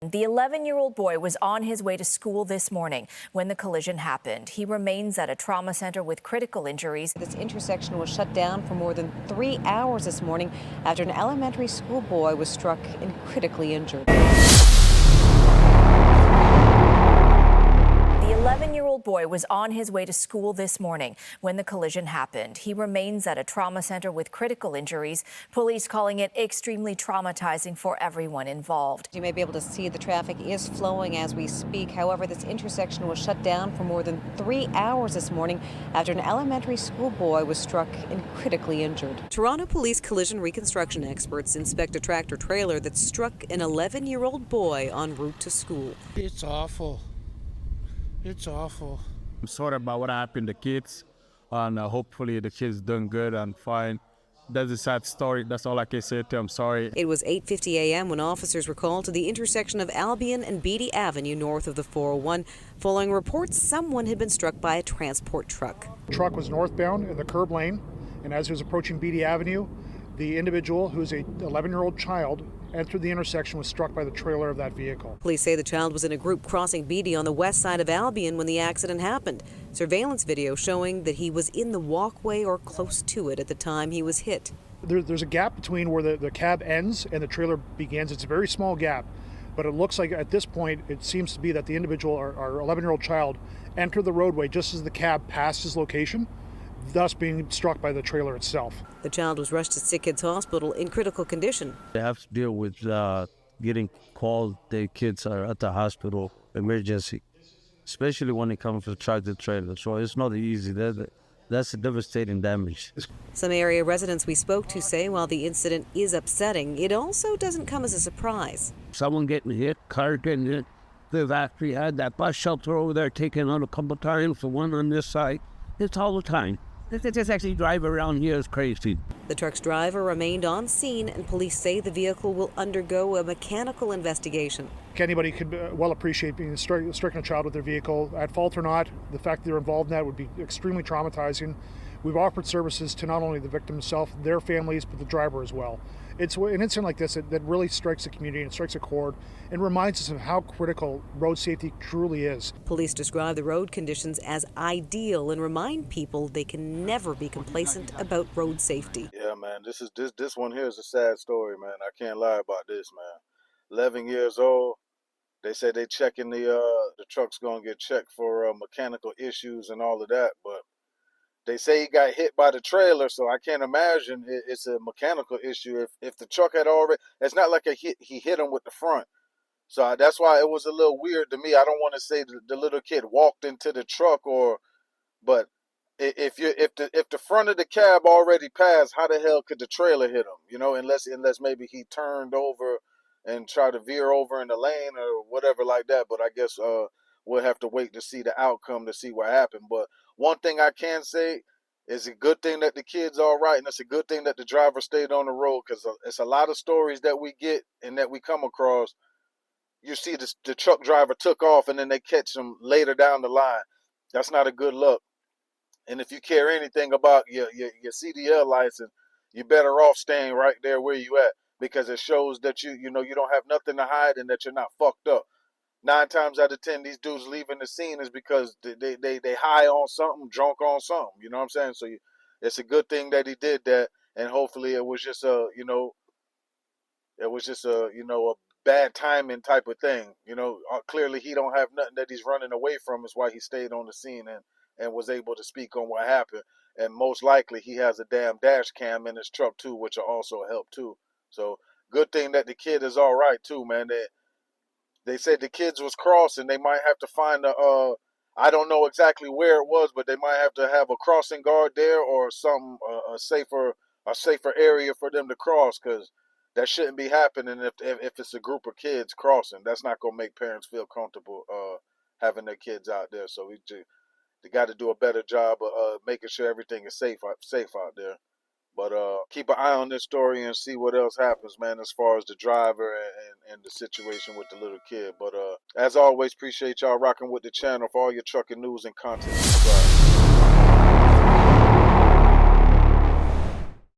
The 11-year-old boy was on his way to school this morning when the collision happened. He remains at a trauma center with critical injuries. This intersection was shut down for more than 3 hours this morning after an elementary school boy was struck and critically injured. The 11-year-old boy was on his way to school this morning when the collision happened. He remains at a trauma center with critical injuries, police calling it extremely traumatizing for everyone involved. You may be able to see the traffic is flowing as we speak. However, this intersection was shut down for more than 3 hours this morning after an elementary school boy was struck and critically injured. Toronto police collision reconstruction experts inspect a tractor trailer that struck an 11-year-old boy en route to school. It's awful. It's awful. I'm sorry about what happened to kids, and hopefully the kids doing good and fine. That's a sad story. That's all I can say to them. I'm sorry. It was 8:50 a.m. when officers were called to the intersection of Albion and Beatty Avenue north of the 401, following reports someone had been struck by a transport truck. The truck was northbound in the curb lane, and as he was approaching Beatty Avenue, the individual, who's a 11-year-old child, entered the intersection, was struck by the trailer of that vehicle. Police say the child was in a group crossing Beatty on the west side of Albion when the accident happened. Surveillance video showing that he was in the walkway or close to it at the time he was hit. There's a gap between where the cab ends and the trailer begins. It's a very small gap, but it looks like at this point it seems to be that the individual, our 11-year-old child, entered the roadway just as the cab passed his location, thus being struck by the trailer itself. The child was rushed to Sick Kids Hospital in critical condition. They have to deal with getting called. Their kids are at the hospital, emergency, especially when it comes to tractor trailer. So it's not easy. That's a devastating damage. Some area residents we spoke to say while the incident is upsetting, it also doesn't come as a surprise. Someone getting hit, car getting hit. They've actually had that bus shelter over there taken out a couple of times, the one on this side. It's all the time. They just actually drive around here is crazy. The truck's driver remained on scene, and police say the vehicle will undergo a mechanical investigation. Anybody could well appreciate being striking a child with their vehicle, at fault or not. The fact they're involved in that would be extremely traumatizing. We've offered services to not only the victim himself, their families, but the driver as well. It's an incident like this that really strikes the community and strikes a chord and reminds us of how critical road safety truly is. Police describe the road conditions as ideal and remind people they can never be complacent about road safety. Yeah, man, this one here is a sad story, man. I can't lie about this, man. 11 years old. They said they checking the truck's gonna get checked for mechanical issues and all of that, but they say he got hit by the trailer, so I can't imagine it's a mechanical issue. If the truck had already, it's not like he hit him with the front. So that's why it was a little weird to me. I don't want to say the little kid walked into the truck, but if the front of the cab already passed, how the hell could the trailer hit him? You know, unless maybe he turned over and tried to veer over in the lane or whatever like that. But I guess we'll have to wait to see the outcome to see what happened. But one thing I can say is a good thing that the kid's all right, and it's a good thing that the driver stayed on the road, because it's a lot of stories that we get and that we come across. You see the truck driver took off, and then they catch him later down the line. That's not a good look. And if you care anything about your CDL license, you're better off staying right there where you at, because it shows that you don't have nothing to hide and that you're not fucked up. 9 times out of 10, these dudes leaving the scene is because they high on something, drunk on something. You know what I'm saying? So it's a good thing that he did that, and hopefully it was just a bad timing type of thing. Clearly he don't have nothing that he's running away from. Is why he stayed on the scene and was able to speak on what happened. And most likely he has a damn dash cam in his truck too, which will also help too. So good thing that the kid is all right too, man. They said the kids was crossing. They might have to find I don't know exactly where it was, but they might have to have a crossing guard there or a safer area for them to cross, because that shouldn't be happening if it's a group of kids crossing. That's not gonna make parents feel comfortable having their kids out there. So they got to do a better job of making sure everything is safe out there. But keep an eye on this story and see what else happens, man, as far as the driver and the situation with the little kid. But as always, appreciate y'all rocking with the channel. For all your trucking news and content, subscribe.